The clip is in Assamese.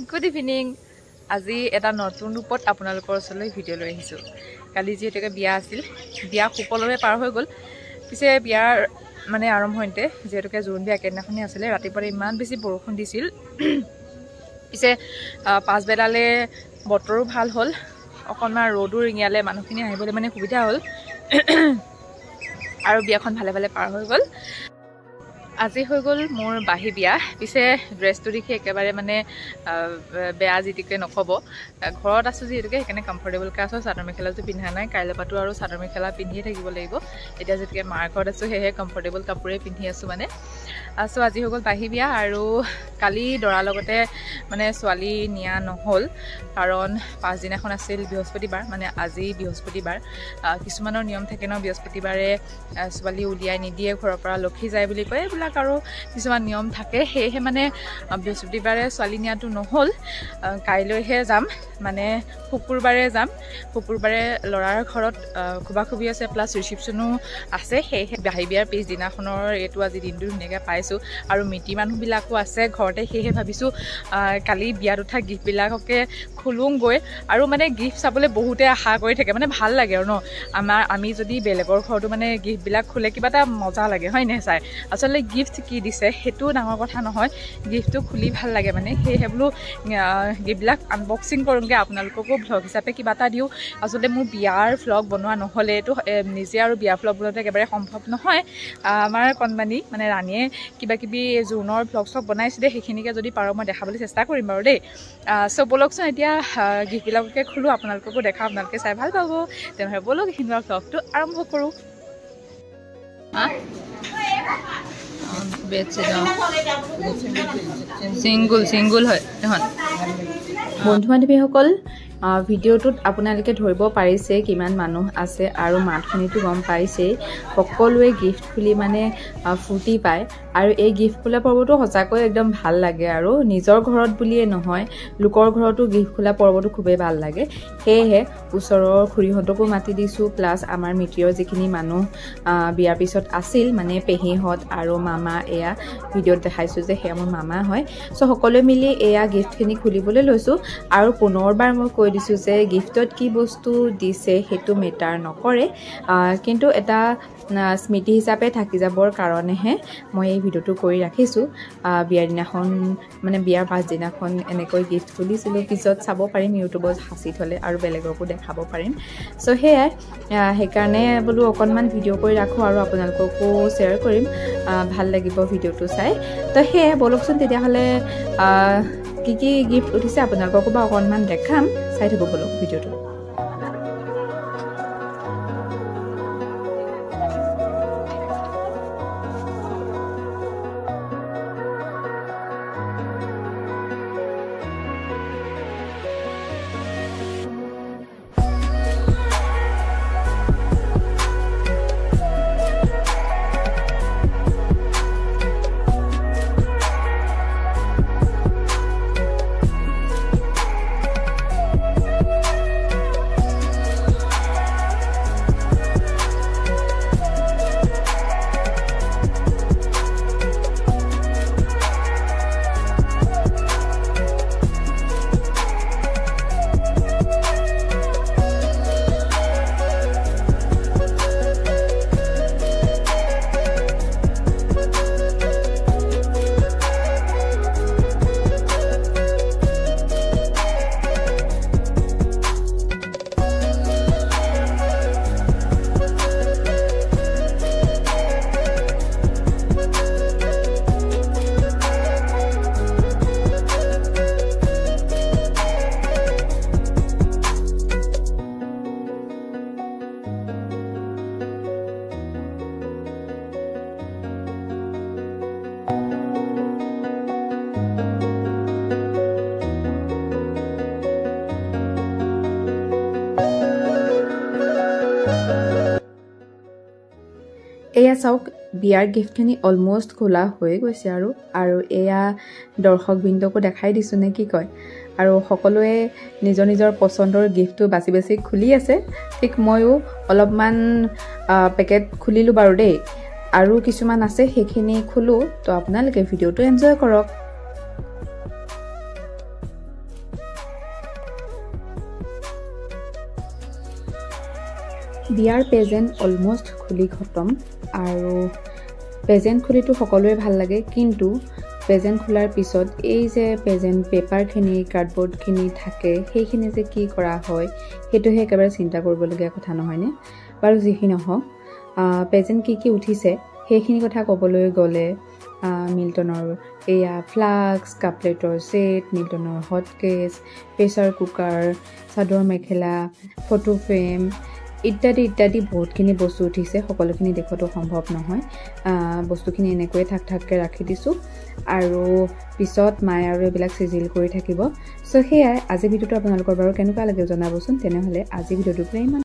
গুড ইভিনিং আজি এটা নতুন ৰূপত আপোনালোকৰ ওচৰলৈ ভিডিঅ' লৈ আহিছোঁ কালি যিহেতুকে বিয়া আছিল বিয়া সুকলমে পাৰ হৈ গ'ল পিছে বিয়াৰ মানে আৰম্ভণিতে যিহেতুকে জোৰোণ বিয়া একেদিনাখনেই আছিলে ৰাতিপুৱা ইমান বেছি বৰষুণ দিছিল পিছে পাছবেলালে বতৰো ভাল হ'ল অকণমান ৰ'দো ৰিঙিয়ালে মানুহখিনি আহিবলৈ মানে সুবিধা হ'ল আৰু বিয়াখন ভালে ভালে পাৰ হৈ গ'ল আজি হৈ গ'ল মোৰ বাহি বিয়া পিছে ড্ৰেছটো দেখি একেবাৰে মানে বেয়া যিটিকে নক'ব ঘৰত আছোঁ যিহেতুকে সেইকাৰণে কমফৰ্টেবলকৈ আছোঁ চাদৰ মেখেলাটো পিন্ধা নাই কাইলৈ পাতো আৰু চাদৰ মেখেলা পিন্ধিয়ে থাকিব লাগিব এতিয়া যেতিয়াকে মাৰ ঘৰত আছোঁ সেয়েহে কমফৰ্টেবল কাপোৰে পিন্ধি আছোঁ মানে চ' আজি হৈ গ'ল বাহি বিয়া আৰু কালি দৰাৰ লগতে মানে ছোৱালী নিয়া নহ'ল কাৰণ পাছদিনাখন আছিল বৃহস্পতিবাৰ মানে আজি বৃহস্পতিবাৰ কিছুমানৰ নিয়ম থাকে ন বৃহস্পতিবাৰে ছোৱালী উলিয়াই নিদিয়ে ঘৰৰ পৰা লক্ষী যায় বুলি কয় এইবিলাক আৰু কিছুমান নিয়ম থাকে সেয়েহে মানে বৃহস্পতিবাৰে ছোৱালী নিয়াটো নহ'ল কাইলৈহে যাম মানে শুকুৰবাৰে যাম শুকুৰবাৰে ল'ৰাৰ ঘৰত খুবাখুবি আছে প্লাছ ৰিচিপশ্যনো আছে সেয়েহে বাহি বিয়াৰ পিছদিনাখনৰ এইটো আজি দিনটো ধুনীয়াকৈ পাইছোঁ আৰু মিতি মানুহবিলাকো আছে ঘৰতে সেয়েহে ভাবিছোঁ কালি বিয়াত উঠা গিফ্টবিলাককে খোলোঁগৈ আৰু মানে গিফ্ট চাবলৈ বহুতে আশা কৰি থাকে মানে ভাল লাগে আৰু ন আমি যদি বেলেগৰ ঘৰতো মানে গিফ্টবিলাক খোলে কিবা এটা মজা লাগে হয় নাই চাই আচলতে গিফ্ট কি দিছে সেইটো ডাঙৰ কথা নহয় গিফ্টটো খুলি ভাল লাগে মানে সেয়েহে বোলো গিফ্টবিলাক আনবক্সিং কৰোঁগৈ আপোনালোককো ভ্লগ হিচাপে কিবা এটা দিওঁ আচলতে মোৰ বিয়াৰ ভ্লগ বনোৱা নহ'লেতো নিজে আৰু বিয়া ভ্লগ বনোৱাটো একেবাৰে সম্ভৱ নহয় আমাৰ কণমানি মানে ৰাণীয়ে কিবাকিবি জোৰোণৰ ভ্লগ চগ বনাইছিলে সেইখিনিকে যদি পাৰোঁ মই দেখাবলৈ চেষ্টা কৰিম বাৰু দেই চ' ব'লকচোন এতিয়া গিফ্টবিলাককে খোলোঁ আপোনালোককো দেখাওঁ আপোনালোকে চাই ভাল পাব তেনেহ'লে ব'লক এইখিনি ভ্লগটো আৰম্ভ কৰোঁ চিংগুল হয় এখন বন্ধু বান্ধৱীসকল ভিডিঅ'টোত আপোনালোকে ধৰিব পাৰিছে কিমান মানুহ আছে আৰু মাতখিনিতো গম পাইছেই সকলোৱে গিফ্ট খুলি মানে ফূৰ্তি পায় আৰু এই গিফ্ট খোলা পৰ্বটো সঁচাকৈ একদম ভাল লাগে আৰু নিজৰ ঘৰত বুলিয়ে নহয় লোকৰ ঘৰতো গিফ্ট খোলা পৰ্বটো খুবেই ভাল লাগে সেয়েহে ওচৰৰ খুৰীহঁতকো মাতি দিছোঁ প্লাছ আমাৰ মিতিৰৰ যিখিনি মানুহ বিয়াৰ পিছত আছিল মানে পেহীহঁত আৰু মামা এয়া ভিডিঅ'ত দেখাইছোঁ যে সেয়া মোৰ মামা হয় চ' সকলোৱে মিলি এয়া গিফ্টখিনি খুলিবলৈ লৈছোঁ আৰু পুনৰবাৰ মই কৈ দিছোঁ যে গিফ্টত কি বস্তু দিছে সেইটো মেটাৰ নকৰে কিন্তু এটা স্মৃতি হিচাপে থাকি যাবৰ কাৰণেহে মই এই ভিডিঅ'টো কৰি ৰাখিছোঁ বিয়াৰ দিনাখন মানে বিয়াৰ পাছদিনাখন এনেকৈ গিফ্ট খুলিছিলোঁ পিছত চাব পাৰিম ইউটিউবত সাঁচি থ'লে আৰু বেলেগকো দেখাব পাৰিম চ' সেয়াই সেইকাৰণে বোলো অকণমান ভিডিঅ' কৰি ৰাখোঁ আৰু আপোনালোককো শ্বেয়াৰ কৰিম ভাল লাগিব ভিডিঅ'টো চাই তো সেয়াই ব'লকচোন তেতিয়াহ'লে কি কি গিফ্ট উঠিছে আপোনালোককো বা অকণমান দেখাম চাই থাকোঁ ব'লক ভিডিঅ'টো এয়া চাওক বিয়াৰ গিফ্টখিনি অলমষ্ট খোলা হৈ গৈছে আৰু এয়া দৰ্শকবৃন্দকো দেখাই দিছোঁ নে কি কয় আৰু সকলোৱে নিজৰ নিজৰ পছন্দৰ গিফ্টটো বাছি বাছি খুলি আছে ঠিক ময়ো অলপমান পেকেট খুলিলোঁ বাৰু দেই আৰু কিছুমান আছে সেইখিনি খুলোঁ তো আপোনালোকে ভিডিঅ'টো এনজয় কৰক বিয়াৰ প্ৰেজেণ্ট অলমষ্ট খুলি খতম আৰু প্ৰেজেণ্ট খুলিটো সকলোৱে ভাল লাগে কিন্তু প্ৰেজেণ্ট খোলাৰ পিছত এই যে প্ৰেজেণ্ট পেপাৰখিনি কাৰ্ডবৰ্ডখিনি থাকে সেইখিনি যে কি কৰা হয় সেইটোহে একেবাৰে চিন্তা কৰিবলগীয়া কথা নহয়নে বাৰু যিখিনি নহওক প্ৰেজেণ্ট কি উঠিছে সেইখিনি কথা ক'বলৈ গ'লে মিল্টনৰ এয়া ফ্লাস্ক কাপলেটৰ ছেট মিল্টনৰ হট কেছ প্ৰেছাৰ কুকাৰ চাদৰ মেখেলা ফটো ফ্ৰেম ইত্যাদি ইত্যাদি বহুতখিনি বস্তু উঠিছে সকলোখিনি দেখোৱাটো সম্ভৱ নহয় বস্তুখিনি এনেকৈয়ে ঠাককৈ ৰাখি দিছোঁ আৰু পিছত মায়ে আৰু এইবিলাক চিজিল কৰি থাকিব চ' সেয়াই আজি ভিডিঅ'টো আপোনালোকৰ বাৰু কেনেকুৱা লাগে জনাবচোন তেনেহ'লে আজি ভিডিঅ'টো